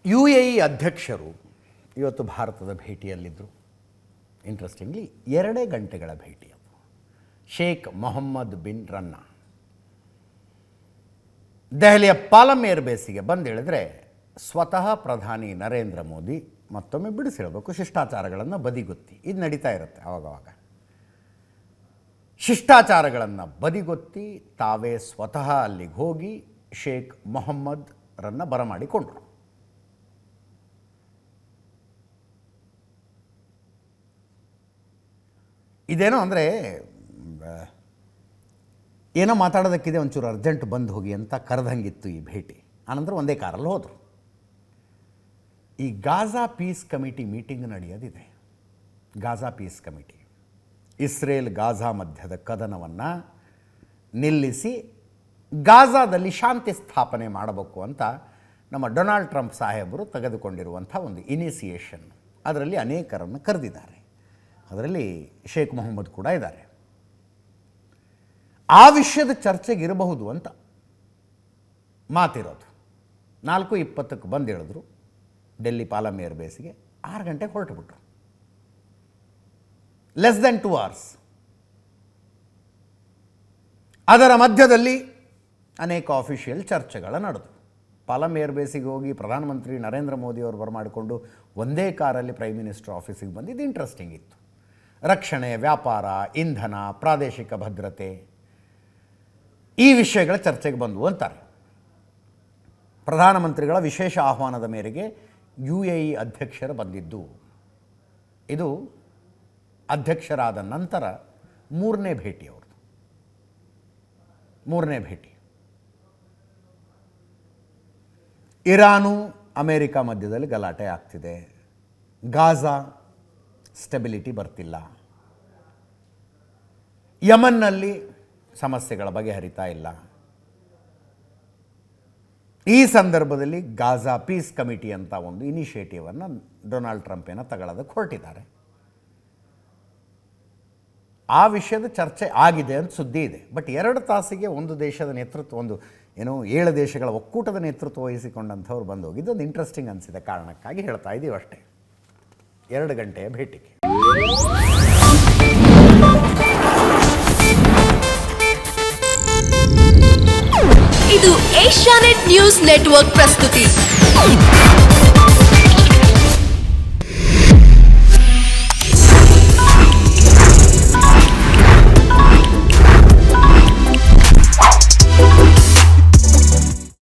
UAE ಅಧ್ಯಕ್ಷರು ಇವತ್ತು ಭಾರತದ ಭೇಟಿಯಲ್ಲಿದ್ದರು. ಇಂಟ್ರೆಸ್ಟಿಂಗ್ಲಿ 2 ಗಂಟೆಗಳ ಭೇಟಿ ಅದು. ಶೇಖ್ ಮೊಹಮ್ಮದ್ ಬಿನ್ ರನ್ನಾ ದೆಹಲಿಯ ಪಾಲಂ ಏರ್ಬೇಸಿಗೆ ಬಂದಿಳಿದ್ರೆ ಸ್ವತಃ ಪ್ರಧಾನಿ ನರೇಂದ್ರ ಮೋದಿ ಮತ್ತೊಮ್ಮೆ ಬಿಡಿಸಿಡಬೇಕು, ಶಿಷ್ಟಾಚಾರಗಳನ್ನು ಬದಿಗೊತ್ತಿ. ಇದು ನಡೀತಾ ಇರುತ್ತೆ ಆವಾಗವಾಗ. ಶಿಷ್ಟಾಚಾರಗಳನ್ನು ಬದಿಗೊತ್ತಿ ತಾವೇ ಸ್ವತಃ ಅಲ್ಲಿಗೆ ಹೋಗಿ ಶೇಖ್ ಮೊಹಮ್ಮದ್ ರನ್ನ ಬರಮಾಡಿಕೊಂಡರು. ಇದೇನೋ ಅಂದರೆ ಏನೋ ಮಾತಾಡೋದಕ್ಕಿದೆ, ಒಂಚೂರು ಅರ್ಜೆಂಟ್ ಬಂದು ಹೋಗಿ ಅಂತ ಕರೆದಂಗಿತ್ತು ಈ ಭೇಟಿ. ಆನಂತರ ಒಂದೇ ಕಾರಲ್ಲಿ ಹೋದರು. ಈ ಗಾಜಾ ಪೀಸ್ ಕಮಿಟಿ ಮೀಟಿಂಗ್ ನಡೆಯೋದಿದೆ. Gaza peace committee Israel Gaza ಮಧ್ಯದ ಕದನವನ್ನು ನಿಲ್ಲಿಸಿ ಗಾಜಾದಲ್ಲಿ ಶಾಂತಿ ಸ್ಥಾಪನೆ ಮಾಡಬೇಕು ಅಂತ ನಮ್ಮ ಡೊನಾಲ್ಡ್ ಟ್ರಂಪ್ ಸಾಹೇಬರು ತೆಗೆದುಕೊಂಡಿರುವಂಥ ಒಂದು ಇನಿಸಿಯೇಷನ್. ಅದರಲ್ಲಿ ಅನೇಕರನ್ನು ಕರೆದಿದ್ದಾರೆ. ಅದರಲ್ಲಿ ಶೇಖ್ ಮೊಹಮ್ಮದ್ ಕೂಡ ಇದ್ದಾರೆ. ಆ ವಿಷಯದ ಚರ್ಚೆಗೆ ಇರಬಹುದು ಅಂತ ಮಾತಿರೋದು. 4:20ಕ್ಕೆ ಬಂದು ಹೇಳಿದ್ರು ಡೆಲ್ಲಿ ಪಾಲಂ ಏರ್ಬೇಸಿಗೆ. 6 ಗಂಟೆಗೆ ಹೊರಟುಬಿಟ್ರು. Less than 2 hours. ಅದರ ಮಧ್ಯದಲ್ಲಿ ಅನೇಕ ಆಫಿಷಿಯಲ್ ಚರ್ಚೆಗಳು ನಡೆದು ಪಾಲಂ ಏರ್ಬೇಸಿಗೆ ಹೋಗಿ ಪ್ರಧಾನಮಂತ್ರಿ ನರೇಂದ್ರ ಮೋದಿಯವರು ಬರಮಾಡಿಕೊಂಡು ಒಂದೇ ಕಾರಲ್ಲಿ ಪ್ರೈಮ್ ಮಿನಿಸ್ಟರ್ ಆಫೀಸಿಗೆ ಬಂದಿದ್ದು ಇಂಟ್ರೆಸ್ಟಿಂಗ್ ಇತ್ತು. ರಕ್ಷಣೆ, ವ್ಯಾಪಾರ, ಇಂಧನ, ಪ್ರಾದೇಶಿಕ ಭದ್ರತೆ ಈ ವಿಷಯಗಳ ಚರ್ಚೆಗೆ ಬಂದವು ಅಂತಾರೆ. ಪ್ರಧಾನಮಂತ್ರಿಗಳ ವಿಶೇಷ ಆಹ್ವಾನದ ಮೇರೆಗೆ UAE ಅಧ್ಯಕ್ಷರು ಬಂದಿದ್ದು. ಇದು ಅಧ್ಯಕ್ಷರಾದ ನಂತರ 3ನೇ ಭೇಟಿ ಅವ್ರದ್ದು. 3ನೇ ಭೇಟಿ. ಇರಾನು ಅಮೇರಿಕ ಮಧ್ಯದಲ್ಲಿ ಗಲಾಟೆ ಆಗ್ತಿದೆ. ಗಾಜಾ ಸ್ಟೆಬಿಲಿಟಿ ಬರ್ತಿಲ್ಲ. ಯಮನ್ನಲ್ಲಿ ಸಮಸ್ಯೆಗಳ ಬಗೆಹರಿತಾ ಇಲ್ಲ. ಈ ಸಂದರ್ಭದಲ್ಲಿ ಗಾಜಾ ಪೀಸ್ ಕಮಿಟಿ ಅಂತ ಒಂದು ಇನಿಷಿಯೇಟಿವನ್ನು ಡೊನಾಲ್ಡ್ ಟ್ರಂಪ್ ತಗೊಳ್ಳೋದಕ್ಕೆ ಹೊರಟಿದ್ದಾರೆ. ಆ ವಿಷಯದ ಚರ್ಚೆ ಆಗಿದೆ ಅಂತ ಸುದ್ದಿ ಇದೆ. ಬಟ್ 2 ತಾಸಿಗೆ ಒಂದು ದೇಶದ ನೇತೃತ್ವ, 7 ದೇಶಗಳ ಒಕ್ಕೂಟದ ನೇತೃತ್ವ ವಹಿಸಿಕೊಂಡಂಥವ್ರು ಬಂದು ಹೋಗಿದ್ದು ಒಂದು ಇಂಟ್ರೆಸ್ಟಿಂಗ್ ಅನಿಸಿದ ಕಾರಣಕ್ಕಾಗಿ ಹೇಳ್ತಾ ಇದ್ದೀವಿ ಅಷ್ಟೇ. 2 ಗಂಟೆಯ ಭೇಟಿಗೆ. ಇದು ಏಷ್ಯಾನೆಟ್ ನ್ಯೂಸ್ ನೆಟ್ವರ್ಕ್ ಪ್ರಸ್ತುತಿ.